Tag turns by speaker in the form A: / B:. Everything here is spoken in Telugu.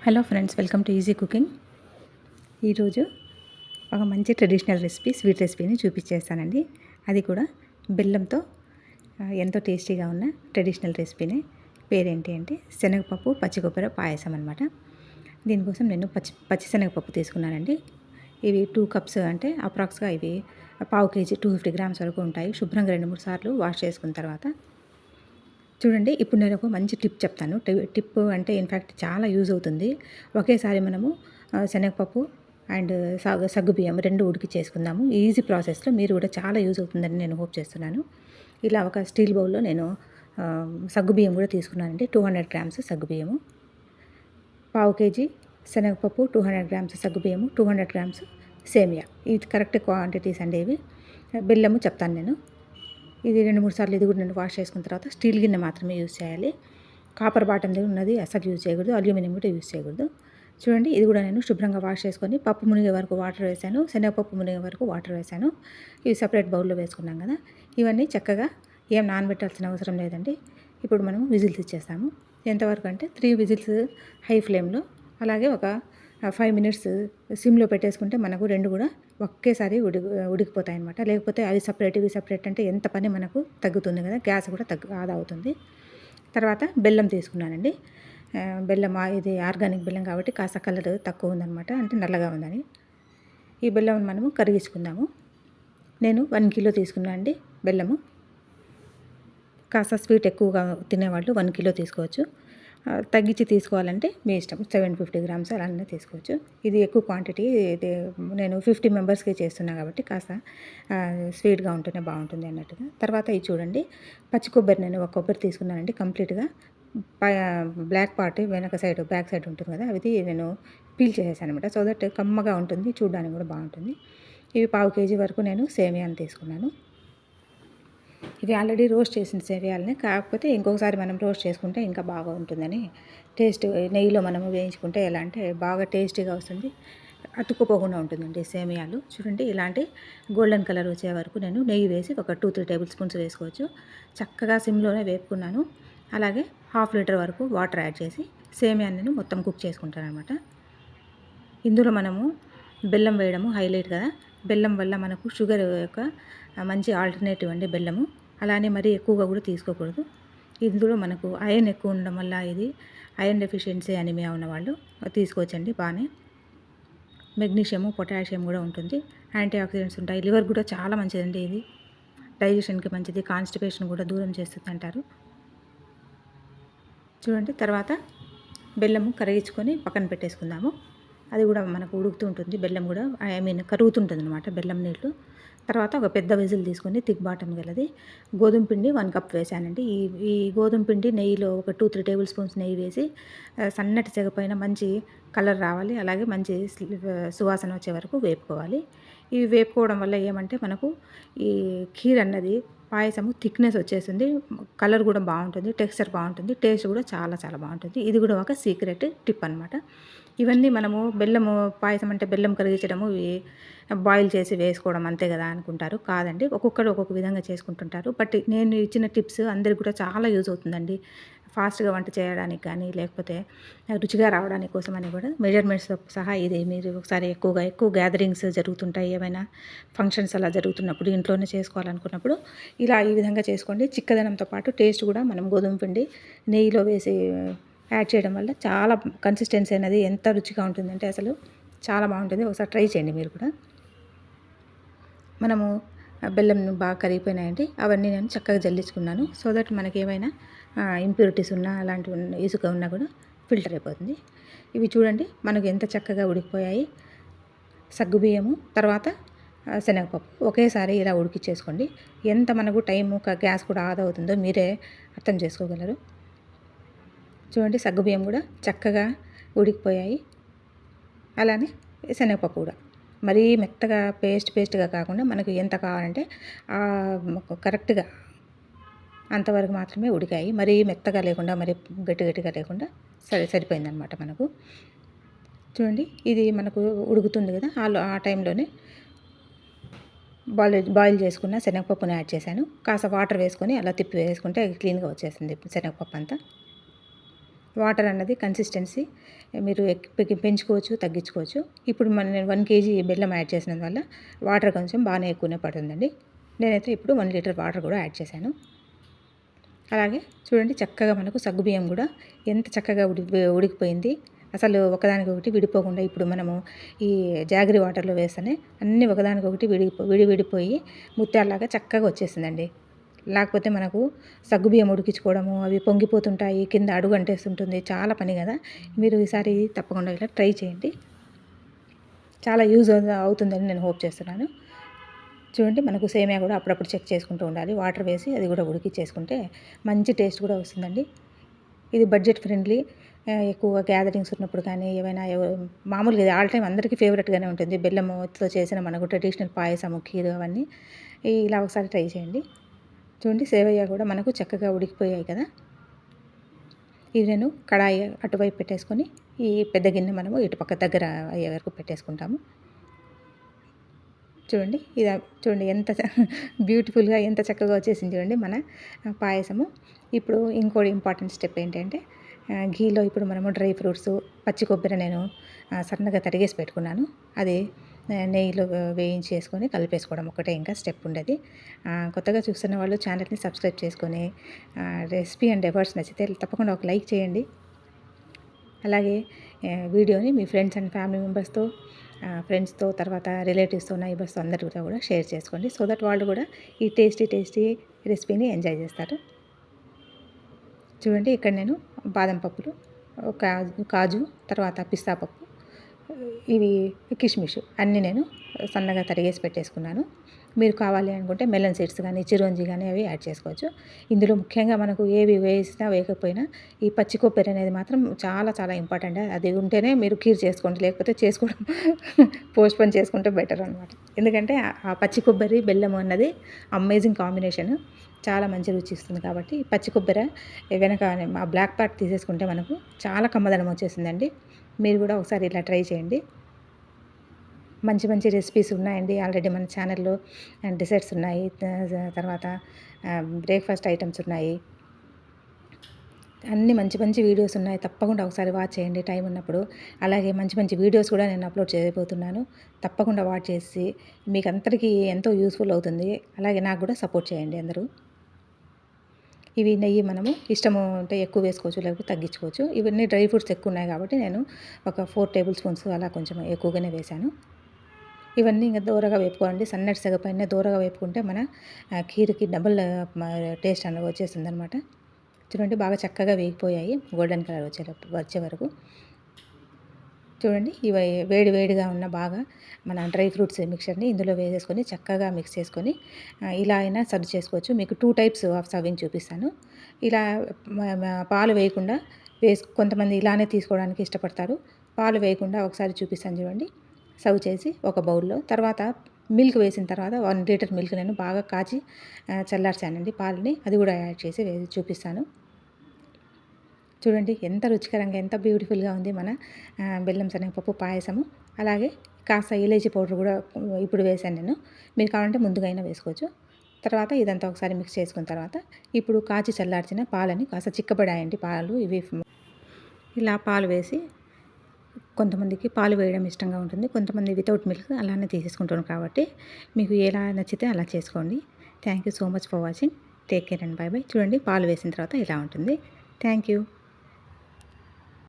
A: Hello friends, welcome to easy cooking. ఈరోజు ఒక మంచి ట్రెడిషనల్ రెసిపీ, స్వీట్ రెసిపీని చూపించేస్తానండి. అది కూడా బెల్లంతో ఎంతో టేస్టీగా ఉన్న ట్రెడిషనల్ రెసిపీని. పేరేంటి అంటే శనగపప్పు పచ్చి కొబ్బరి పాయసం అనమాట. దీనికోసం నేను పచ్చి శనగపప్పు తీసుకున్నానండి. ఇవి 2 కప్స్ అంటే అప్రాక్స్గా ఇవి పావు కేజీ 250 గ్రామ్స్ వరకు ఉంటాయి. శుభ్రంగా 2-3 సార్లు వాష్ చేసుకున్న తర్వాత చూడండి. ఇప్పుడు నేను ఒక మంచి టిప్ చెప్తాను. టిప్ అంటే ఇన్ఫ్యాక్ట్ చాలా యూజ్ అవుతుంది. ఒకేసారి మనము శనగపప్పు అండ్ సగ్గుబియ్యం 2 ఉడికించేసుకుందాము. ఈజీ ప్రాసెస్లో మీరు కూడా చాలా యూజ్ అవుతుందని నేను హోప్ చేస్తున్నాను. ఇలా ఒక స్టీల్ బౌల్లో నేను సగ్గుబియ్యం కూడా తీసుకున్నానండి. 200 గ్రామ్స్ సగ్గుబియ్యము, పావు కేజీ శనగపప్పు, 200 గ్రామ్స్ సగ్గుబియ్యము, 200 గ్రామ్స్ సేమియా. ఇది కరెక్ట్ క్వాంటిటీస్ అండి. ఇవి బెల్లము చెప్తాను నేను. ఇది 2-3 సార్లు ఇది కూడా నేను వాష్ చేసుకున్న తర్వాత స్టీల్ గిన్నె మాత్రమే యూజ్ చేయాలి. కాపర్ బాటంది ఉన్నది అసలు యూజ్ చేయకూడదు. అల్యూమినియం కూడా యూజ్ చేయకూడదు. చూడండి, ఇది కూడా నేను శుభ్రంగా వాష్ చేసుకొని పప్పు మునిగే వరకు వాటర్ వేసాను, శనగపప్పు మునిగే వరకు వాటర్ వేసాను. ఇవి సపరేట్ బౌల్లో వేసుకున్నాం కదా. ఇవన్నీ చక్కగా ఏం నానబెట్టాల్సిన అవసరం లేదండి. ఇప్పుడు మనం విజిల్స్ ఇచ్చేస్తాము. ఎంతవరకు అంటే 3 విజిల్స్ హై ఫ్లేమ్లో, అలాగే ఒక 5 మినిట్స్ సిమ్లో పెట్టేసుకుంటే మనకు 2 కూడా ఒకేసారి ఉడికిపోతాయి అనమాట. లేకపోతే అవి సపరేట్ ఇవి సపరేట్ అంటే ఎంత పని మనకు తగ్గుతుంది కదా, గ్యాస్ కూడా ఆదా అవుతుంది. తర్వాత బెల్లం తీసుకున్నానండి. బెల్లం ఇది ఆర్గానిక్ బెల్లం కాబట్టి కాస్త కలర్ తక్కువ ఉందనమాట, అంటే నల్లగా ఉందని. ఈ బెల్లం మనము కరిగించుకుందాము. నేను 1 కిలో తీసుకున్నాను అండి బెల్లము. కాస్త స్వీట్ ఎక్కువగా తినేవాళ్ళు 1 కిలో తీసుకోవచ్చు. తగ్గించి తీసుకోవాలంటే మీ ఇష్టం, 750 గ్రామ్స్ అలానే తీసుకోవచ్చు. ఇది ఎక్కువ క్వాంటిటీ, ఇది నేను 50 మెంబర్స్కి చేస్తున్నా కాబట్టి కాస్త స్వీట్గా ఉంటేనే బాగుంటుంది అన్నట్టుగా. తర్వాత ఇది చూడండి, పచ్చి కొబ్బరి నేను ఒక కొబ్బరి తీసుకున్నానండి కంప్లీట్గా. బ్లాక్ పార్ట్ వెనక సైడ్ బ్యాక్ సైడ్ ఉంటుంది కదా, అది నేను పీల్ చేసేసాను అనమాట. సో దట్ కమ్మగా ఉంటుంది, చూడడానికి కూడా బాగుంటుంది. ఇవి పావు కేజీ వరకు నేను సేమియాని తీసుకున్నాను. ఇవి ఆల్రెడీ రోస్ట్ చేసిన సేమియాలని, కాకపోతే ఇంకొకసారి మనం రోస్ట్ చేసుకుంటే ఇంకా బాగా ఉంటుందని, టేస్ట్ నెయ్యిలో మనము వేయించుకుంటే ఎలా అంటే బాగా టేస్టీగా వస్తుంది, అతుక్కుపోకుండా ఉంటుందండి సేమియాలు. చూడండి, ఇలాంటి గోల్డెన్ కలర్ వచ్చే వరకు నేను నెయ్యి వేసి ఒక 2-3 టేబుల్ స్పూన్స్ వేసుకోవచ్చు. చక్కగా సిమ్లోనే వేపుకున్నాను. అలాగే 1/2 లీటర్ వరకు వాటర్ యాడ్ చేసి సేమియాని నేను మొత్తం కుక్ చేసుకుంటాను అనమాట. ఇందులో మనము బెల్లం వేయడము హైలైట్ కదా. బెల్లం వల్ల మనకు షుగర్ యొక్క మంచి ఆల్టర్నేటివ్ అండి బెల్లము. అలానే మరీ ఎక్కువగా కూడా తీసుకోకూడదు. ఇందులో మనకు ఐరన్ ఎక్కువ ఉండడం వల్ల, ఇది ఐరన్ డెఫిషియన్సీ అనిమియా ఉన్నవాళ్ళు తీసుకోవచ్చండి బాగానే. మెగ్నీషియము, పొటాషియం కూడా ఉంటుంది, యాంటీ ఆక్సిడెంట్స్ ఉంటాయి. లివర్ కూడా చాలా మంచిదండి ఇది, డైజెషన్కి మంచిది, కాన్స్టిపేషన్ కూడా దూరం చేస్తుంది అంటారు. చూడండి, తర్వాత బెల్లము కరిగించుకొని పక్కన పెట్టేసుకుందాము. అది కూడా మనకు ఉడుకుతూ ఉంటుంది, బెల్లం కూడా కరుగుతుంటుంది అనమాట బెల్లం నీళ్ళు. తర్వాత ఒక పెద్ద విజిల్ తీసుకొని థిక్ బాటమ్ గలది గోధుమ పిండి 1 కప్ వేసానండి. ఈ గోధుమ పిండి నెయ్యిలో ఒక 2-3 టేబుల్ స్పూన్స్ నెయ్యి వేసి సన్నటి సెగ పైన మంచి కలర్ రావాలి, అలాగే మంచి సువాసన వచ్చే వరకు వేపుకోవాలి. ఇవి వేపుకోవడం వల్ల ఏమంటే మనకు ఈ ఖీర్ అన్నది పాయసము థిక్నెస్ వచ్చేస్తుంది, కలర్ కూడా బాగుంటుంది, టెక్స్చర్ బాగుంటుంది, టేస్ట్ కూడా చాలా చాలా బాగుంటుంది. ఇది కూడా ఒక సీక్రెట్ టిప్ అనమాట. ఇవన్నీ మనము బెల్లము పాయసం అంటే బెల్లం కరిగించడము, బాయిల్ చేసి వేసుకోవడం అంతే కదా అనుకుంటారు. కాదండి, ఒక్కొక్కరు ఒక్కొక్క విధంగా చేసుకుంటుంటారు. బట్ నేను ఇచ్చిన టిప్స్ అందరికి కూడా చాలా యూజ్ అవుతుందండి. ఫాస్ట్గా వంట చేయడానికి కానీ, లేకపోతే రుచిగా రావడానికి కోసమని కూడా మెజర్మెంట్స్తో సహా ఇది మీరు ఒకసారి ఎక్కువ గ్యాదరింగ్స్ జరుగుతుంటాయి, ఏమైనా ఫంక్షన్స్ అలా జరుగుతున్నప్పుడు ఇంట్లోనే చేసుకోవాలనుకున్నప్పుడు ఇలా ఈ విధంగా చేసుకోండి. చిక్కదనంతో పాటు టేస్ట్ కూడా మనం గోధుమ పిండి నెయ్యిలో వేసి యాడ్ చేయడం వల్ల చాలా కన్సిస్టెన్సీ అనేది ఎంత రుచిగా ఉంటుందంటే అసలు చాలా బాగుంటుంది. ఒకసారి ట్రై చేయండి మీరు కూడా. మనము బెల్లం బాగా కరిగిపోయినాయండి, అవన్నీ నేను చక్కగా జల్లించుకున్నాను. సో దట్ మనకి ఏమైనా ఇంప్యూరిటీస్ ఉన్నా, అలాంటివి ఇసుక ఉన్నా కూడా ఫిల్టర్ అయిపోతుంది. ఇవి చూడండి మనకు ఎంత చక్కగా ఉడికిపోయాయి. సగ్గుబియ్యము తర్వాత శనగపప్పు ఒకేసారి ఇలా ఉడికిచ్చేసుకోండి. ఎంత మనకు టైము గ్యాస్ కూడా ఆదా అవుతుందో మీరే అర్థం చేసుకోగలరు. చూడండి, సగ్గుబియ్యం కూడా చక్కగా ఉడికిపోయాయి. అలానే శనగపప్పు కూడా మరీ మెత్తగా పేస్ట్గా కాకుండా మనకు ఎంత కావాలంటే కరెక్ట్గా అంతవరకు మాత్రమే ఉడికాయి. మరీ మెత్తగా లేకుండా, మరీ గట్టిగా లేకుండా సరిపోయిందనమాట మనకు. చూడండి, ఇది మనకు ఉడుకుతుంది కదా, ఆ టైంలోనే బాయిల్ చేసుకున్న శనగపప్పుని యాడ్ చేశాను. కాస్త వాటర్ వేసుకొని అలా తిప్పి వేసుకుంటే క్లీన్గా వచ్చేసింది శనగపప్పు అంతా. వాటర్ అన్నది కన్సిస్టెన్సీ మీరు పెంచుకోవచ్చు, తగ్గించుకోవచ్చు. ఇప్పుడు నేను 1 కేజీ బెల్లం యాడ్ చేసినందువల్ల వాటర్ కొంచెం బాగానే ఎక్కువనే పడుతుందండి. నేనైతే ఇప్పుడు 1 లీటర్ వాటర్ కూడా యాడ్ చేశాను. అలాగే చూడండి, చక్కగా మనకు సగ్గుబియ్యం కూడా ఎంత చక్కగా ఉడికిపోయింది. అసలు ఒకదానికొకటి విడిపోకుండా ఇప్పుడు మనము ఈ జాగరి వాటర్లో వేస్తేనే అన్నీ ఒకదానికొకటి విడిపోయి ముత్యాలలాగా చక్కగా వచ్చేసిందండి. లేకపోతే మనకు సగ్గుబియ్యం ఉడికించుకోవడము, అవి పొంగిపోతుంటాయి, కింద అడుగు అంటేస్తుంటుంది, చాలా పని కదా. మీరు ఈసారి తప్పకుండా ఇలా ట్రై చేయండి. చాలా యూజ్ అవుతుందని నేను హోప్ చేస్తున్నాను. చూడండి, మనకు సేమియా కూడా అప్పుడప్పుడు చెక్ చేసుకుంటూ ఉండాలి. వాటర్ వేసి అది కూడా ఉడికించేసుకుంటే మంచి టేస్ట్ కూడా వస్తుందండి. ఇది బడ్జెట్ ఫ్రెండ్లీ. ఎక్కువ గ్యాదరింగ్స్ ఉన్నప్పుడు కానీ ఏవైనా మామూలుగా ఇది ఆల్ టైమ్ అందరికీ ఫేవరెట్గానే ఉంటుంది. బెల్లముతో చేసిన మనకు ట్రెడిషనల్ పాయసము, ఖీరు అవన్నీ ఇలా ఒకసారి ట్రై చేయండి. చూడండి, సేవయ్య కూడా మనకు చక్కగా ఉడికిపోయాయి కదా. ఇది నేను కడాయి అటువైపు పెట్టేసుకొని ఈ పెద్ద గిన్నె మనము ఇటుపక్క దగ్గర అయ్యే వరకు పెట్టేసుకుంటాము. చూడండి, ఇది చూడండి ఎంత బ్యూటిఫుల్గా ఎంత చక్కగా వచ్చేసింది చూడండి మన పాయసము. ఇప్పుడు ఇంకోటి ఇంపార్టెంట్ స్టెప్ ఏంటంటే ఘీలో ఇప్పుడు మనము డ్రై ఫ్రూట్స్, పచ్చి కొబ్బరి నేను సన్నగా తరిగేసి పెట్టుకున్నాను. అది నెయ్యిలో వేయించేసుకొని కలిపేసుకోవడం ఒకటే ఇంకా స్టెప్ ఉండేది. కొత్తగా చూస్తున్న వాళ్ళు ఛానల్ని సబ్స్క్రైబ్ చేసుకొని రెసిపీ అండ్ ఎఫర్ట్స్ నచ్చితే తప్పకుండా ఒక లైక్ చేయండి. అలాగే వీడియోని మీ ఫ్రెండ్స్ అండ్ ఫ్యామిలీ మెంబర్స్తో, ఫ్రెండ్స్తో, తర్వాత రిలేటివ్స్తో, నైబర్స్తో అందరితో కూడా షేర్ చేసుకోండి. సో దట్ వాళ్ళు కూడా ఈ టేస్టీ రెసిపీని ఎంజాయ్ చేస్తారు. చూడండి, ఇక్కడ నేను బాదం పప్పులు, కాజు, తర్వాత పిస్తా పప్పు, ఇవి కిష్మిష్ అన్నీ నేను సన్నగా తరిగేసి పెట్టేసుకున్నాను. మీరు కావాలి అనుకుంటే మెలన్ సీడ్స్ కానీ, చిరోంజి కానీ అవి యాడ్ చేసుకోవచ్చు. ఇందులో ముఖ్యంగా మనకు ఏవి వేసినా వేయకపోయినా ఈ పచ్చి కొబ్బరి అనేది మాత్రం చాలా చాలా ఇంపార్టెంట్. అది ఉంటేనే మీరు కీర్ చేసుకోండి, లేకపోతే చేసుకోవడం పోస్ట్పోన్ చేసుకుంటే బెటర్ అనమాట. ఎందుకంటే ఆ పచ్చి కొబ్బరి బెల్లం అన్నది అమేజింగ్ కాంబినేషన్, చాలా మంచి రుచి ఇస్తుంది. కాబట్టి పచ్చి కొబ్బరి వెనక ఆ బ్లాక్ పార్ట్ తీసేసుకుంటే మనకు చాలా కమ్మదనం వచ్చేసిందండి. మీరు కూడా ఒకసారి ఇలా ట్రై చేయండి. మంచి మంచి రెసిపీస్ ఉన్నాయండి ఆల్రెడీ మన ఛానల్లో. డిజర్ట్స్ ఉన్నాయి, తర్వాత బ్రేక్ఫాస్ట్ ఐటమ్స్ ఉన్నాయి, అన్ని మంచి మంచి వీడియోస్ ఉన్నాయి. తప్పకుండా ఒకసారి వాచ్ చేయండి టైం ఉన్నప్పుడు. అలాగే మంచి మంచి వీడియోస్ కూడా నేను అప్లోడ్ చేయబోతున్నాను. తప్పకుండా వాచ్ చేసి మీకు అందరికీ ఎంతో యూస్ఫుల్ అవుతుంది. అలాగే నాకు కూడా సపోర్ట్ చేయండి అందరూ. ఇవి నెయ్యి మనము ఇష్టము అంటే ఎక్కువ వేసుకోవచ్చు, లేకపోతే తగ్గించుకోవచ్చు. ఇవన్నీ డ్రై ఫ్రూట్స్ ఎక్కువ ఉన్నాయి కాబట్టి నేను ఒక 4 టేబుల్ స్పూన్స్ అలా కొంచెం ఎక్కువగానే వేశాను. ఇవన్నీ ఇంకా దూరగా వేపుకోండి. సన్నటి సెగ పైన దూరగా వేపుకుంటే మన ఖీర్కి డబుల్ టేస్ట్ అనేది వచ్చేస్తుంది అనమాట. చూడండి, బాగా చక్కగా వేగిపోయాయి గోల్డెన్ కలర్ వచ్చే వరకు. చూడండి, ఇవి వేడిగా ఉన్న బాగా మన డ్రై ఫ్రూట్స్ మిక్చర్ని ఇందులో వేసేసుకొని చక్కగా మిక్స్ చేసుకొని ఇలా అయినా సర్వ్ చేసుకోవచ్చు. మీకు 2 టైప్స్ ఆఫ్ సర్వింగ్ చూపిస్తాను. ఇలా పాలు వేయకుండా కొంతమంది ఇలానే తీసుకోవడానికి ఇష్టపడతారు. పాలు వేయకుండా ఒకసారి చూపిస్తాను చూడండి. సర్వ్ చేసి ఒక బౌల్లో, తర్వాత మిల్క్ వేసిన తర్వాత 1 లీటర్ మిల్క్ నేను బాగా కాచి చల్లార్చానండి పాలని, అది కూడా యాడ్ చేసి చూపిస్తాను. చూడండి, ఎంత రుచికరంగా ఎంత బ్యూటిఫుల్గా ఉంది మన బెల్లం శనగపప్పు పాయసము. అలాగే కాస్త ఇలాచీ పౌడర్ కూడా ఇప్పుడు వేసాను నేను. మీరు కావాలంటే ముందుగా అయినా వేసుకోవచ్చు. తర్వాత ఇదంతా ఒకసారి మిక్స్ చేసుకున్న తర్వాత ఇప్పుడు కాచి చల్లార్చిన పాలని కాస్త చిక్కబడాయండి పాలు ఇవి. ఇలా పాలు వేసి, కొంతమందికి పాలు వేయడం ఇష్టంగా ఉంటుంది, కొంతమంది వితౌట్ మిల్క్ అలానే తీసేసుకుంటారు. కాబట్టి మీకు ఎలా నచ్చితే అలా చేసుకోండి. Thank you so much for watching. Take care and by by. చూడండి, పాలు వేసిన తర్వాత ఇలా ఉంటుంది. Thank you.